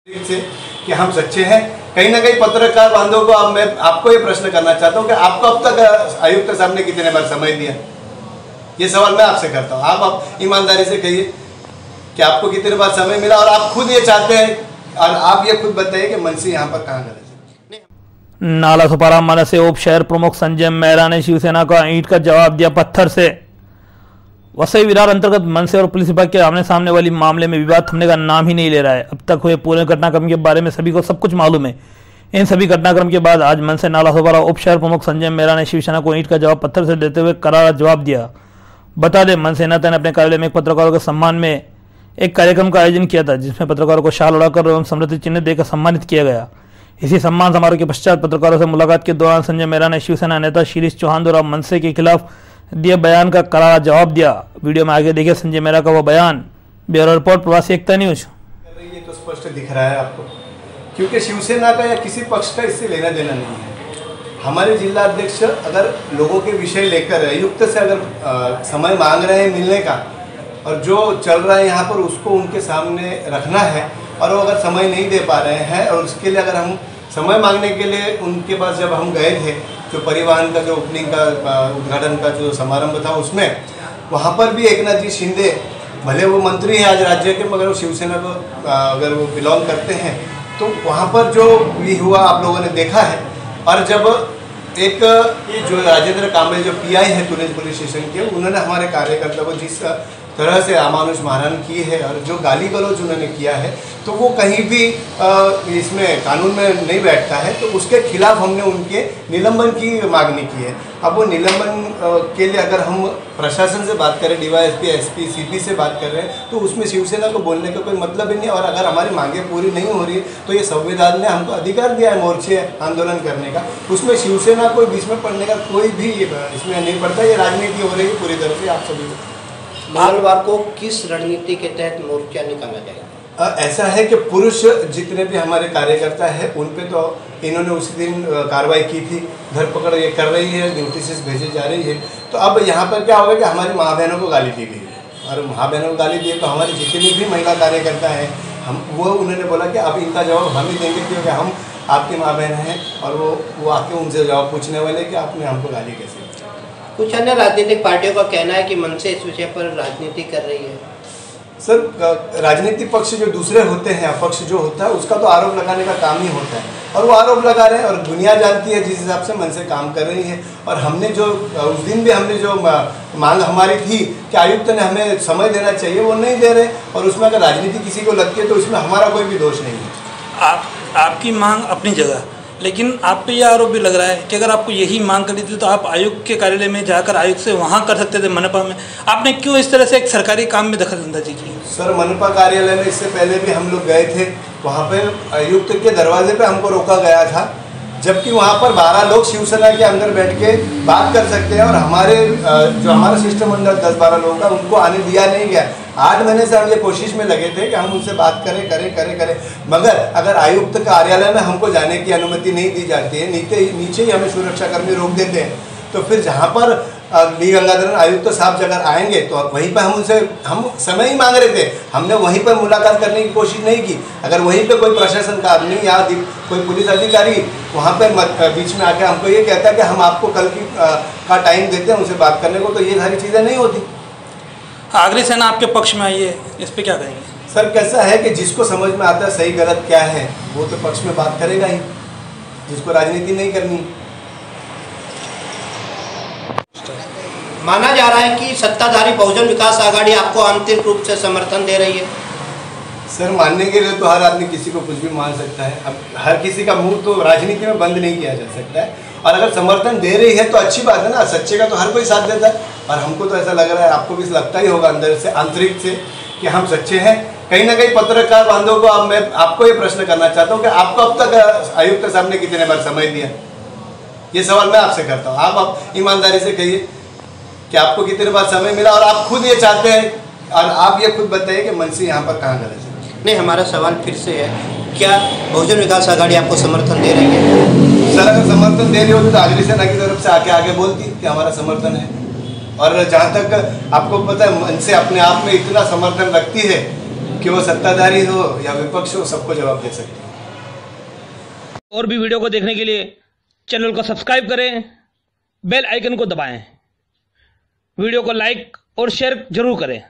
से कि हम सच्चे हैं। कहीं ना कहीं पत्रकार बांधों को अब मैं आपको ये प्रश्न करना चाहता हूँ कि आपको अब तक आयुक्त साहब ने कितने बार समय दिया? ये सवाल मैं आपसे करता हूँ। आप ईमानदारी से कहिए कि आपको कितने बार समय मिला और आप खुद ये चाहते हैं और आप ये खुद बताइए कि मनसी यहाँ पर कहाँ गलत है। नालासोपारा मनसे उप शहर प्रमुख संजय मेहरा ने शिवसेना को ईंट का जवाब दिया पत्थर से। वसई विरार अंतर्गत मनसे और पुलिस विभाग के आमने सामने वाली मामले में विवाद थमने का नाम ही नहीं ले रहा है। अब तक हुए पूरे घटनाक्रम के बारे में सभी को सब कुछ मालूम है। इन सभी घटनाक्रम के बाद आज मनसे नालासोपारा उप शहर प्रमुख संजय मेहरा ने शिवसेना को ईंट का जवाब पत्थर से देते हुए करारा जवाब दिया। बता दें, मनसे नेता ने अपने कार्यालय में एक पत्रकारों के सम्मान में एक कार्यक्रम का आयोजन किया था, जिसमें पत्रकारों को शाल उड़ाकर एवं समृद्धि चिन्ह देकर सम्मानित किया गया। इसी सम्मान समारोह के पश्चात पत्रकारों से मुलाकात के दौरान संजय मेहरा ने शिवसेना नेता शिरीष चौहान द्वारा मनसे के खिलाफ दिए बयान का करारा जवाब दिया। वीडियो में आगे देखिए संजय मेहरा का वो बयान। ब्यूरो रिपोर्ट, प्रवासी एकता न्यूज। ये तो स्पष्ट दिख रहा है आपको, क्योंकि शिवसेना का या किसी पक्ष का इससे लेना देना नहीं है। हमारे जिला अध्यक्ष अगर लोगों के विषय लेकर आयुक्त से अगर समय मांग रहे हैं मिलने का, और जो चल रहा है यहाँ पर उसको उनके सामने रखना है, और वो अगर समय नहीं दे पा रहे हैं और उसके लिए अगर हम समय मांगने के लिए उनके पास जब हम गए थे, जो परिवहन का जो ओपनिंग का उद्घाटन का जो समारंभ था उसमें, वहाँ पर भी एकनाथ जी शिंदे, भले वो मंत्री हैं आज राज्य के, मगर वो शिवसेना को अगर वो बिलोंग करते हैं, तो वहाँ पर जो भी हुआ आप लोगों ने देखा है। और जब एक जो राजेंद्र कांबळे जो PI है तुरेज पुलिस स्टेशन के, उन्होंने हमारे कार्यकर्ता को जिस तरह से अमानुष मारहाण की है और जो गाली गलौज उन्होंने किया है, तो वो कहीं भी इसमें कानून में नहीं बैठता है। तो उसके खिलाफ हमने उनके निलंबन की मांगनी की है। अब वो निलंबन के लिए अगर हम प्रशासन से बात करें, DYSP, SP, CP से बात कर रहे हैं, तो उसमें शिवसेना को बोलने का कोई मतलब ही नहीं। और अगर हमारी मांगें पूरी नहीं हो रही है, तो ये संविधान ने हमको अधिकार दिया है मोर्चे आंदोलन करने का, उसमें शिवसेना को बीच में पड़ने का कोई भी इसमें नहीं पड़ता। ये राजनीति हो रही है पूरी तरह से। आप सभी मंगलवार को किस रणनीति के तहत मोर्चा निकाला जाएगा? ऐसा है कि पुरुष जितने भी हमारे कार्यकर्ता हैं उन पे तो इन्होंने उसी दिन कार्रवाई की थी, धरपकड़ ये कर रही है, नोटिस भेजी जा रही है। तो अब यहाँ पर क्या होगा कि हमारी माँ बहनों को गाली दी गई है, और माँ बहनों को गाली दी तो हमारे जितने भी महिला कार्यकर्ता हैं हम वो उन्होंने बोला कि अब इनका जवाब हम ही देंगे, क्योंकि हम आपकी माँ बहन हैं। और वो आके उनसे जवाब पूछने वाले कि आपने हमको गाली कैसे। कुछ अन्य राजनीतिक पार्टियों का कहना है कि मनसे इस विषय पर राजनीति कर रही है। सर, राजनीतिक पक्ष जो दूसरे होते हैं, अपक्ष जो होता है, उसका तो आरोप लगाने का काम ही होता है, और वो आरोप लगा रहे हैं और दुनिया जानती है जिस हिसाब से मनसे काम कर रही है। और हमने जो उस दिन भी हमने जो मांग हमारी थी कि आयुक्त ने हमें समय देना चाहिए, वो नहीं दे रहे, और उसमें अगर राजनीति किसी को लगती है तो उसमें हमारा कोई भी दोष नहीं है। आपकी मांग अपनी जगह, लेकिन आप पे यह आरोप भी लग रहा है कि अगर आपको यही मांग करनी थी तो आप आयुक्त के कार्यालय में जाकर आयुक्त से वहाँ कर सकते थे, मनपा में। आपने क्यों इस तरह से एक सरकारी काम में दखलअंदाजी की? सर, मनपा कार्यालय में इससे पहले भी हम लोग गए थे, वहाँ पर आयुक्त के दरवाजे पे हमको रोका गया था, जबकि वहाँ पर 12 लोग शिवसेना के अंदर बैठ के बात कर सकते हैं, और हमारे जो हमारा शिष्टमंडल 10-12 लोगों का, उनको आने दिया नहीं गया। 8 महीने से हम ये कोशिश में लगे थे कि हम उनसे बात करें, मगर अगर आयुक्त कार्यालय में हमको जाने की अनुमति नहीं दी जाती है, नीचे ही हमें सुरक्षाकर्मी रोक देते हैं, तो फिर जहाँ पर डी गंगाधरन आयुक्त साहब जगह आएंगे तो वहीं पर हम समय ही मांग रहे थे, हमने वहीं पर मुलाकात करने की कोशिश नहीं की। अगर वहीं पे कोई प्रशासन का आदमी या कोई पुलिस अधिकारी वहाँ पर बीच में आके हमको ये कहता है कि हम आपको कल का टाइम देते हैं उनसे बात करने को, तो ये सारी चीज़ें नहीं होती। आगरी सेना आपके पक्ष में आई है, इस पर क्या कहेंगे? सर, कैसा है कि जिसको समझ में आता है सही गलत क्या है, वो तो पक्ष में बात करेगा ही, जिसको राजनीति नहीं करनी। माना जा रहा है कि सत्ताधारी बहुजन विकास आघाड़ी आपको आंतरिक रूप से समर्थन दे रही है। सर, मानने के लिए तो हर आदमी किसी को कुछ भी मान सकता है। अब हर किसी का मुंह तो राजनीति में बंद नहीं किया जा सकता है, और अगर समर्थन दे रही है तो अच्छी बात है ना, सच्चे का तो हर कोई साथ देता है। और हमको तो ऐसा लग रहा है, आपको भी लगता ही होगा अंदर से, आंतरिक से, कि हम सच्चे हैं। कहीं ना कहीं पत्रकार बांधों को अब मैं आपको ये प्रश्न करना चाहता हूँ कि आपको अब तक आयुक्त साहब ने कितने बार समय दिया? ये सवाल मैं आपसे करता हूँ। आप ईमानदारी से कहिए कि आपको कितने बार समय मिला, और आप खुद ये चाहते हैं, और आप ये खुद बताइए कि मनसी यहाँ पर कहाँ गलत है। नहीं, हमारा सवाल फिर से है, क्या बहुजन विकास आघाड़ी आपको समर्थन दे रही है? सर, अगर समर्थन दे रही होती तो आगरी सेना की तरफ से आगे बोलती कि हमारा समर्थन है। और जहाँ तक आपको पता है, मनसे अपने आप में इतना समर्थन रखती है कि वो सत्ताधारी हो या विपक्ष हो, सबको जवाब दे सकते हैं। और भी वीडियो को देखने के लिए चैनल को सब्सक्राइब करें, बेल आइकन को दबाएं, वीडियो को लाइक और शेयर जरूर करें।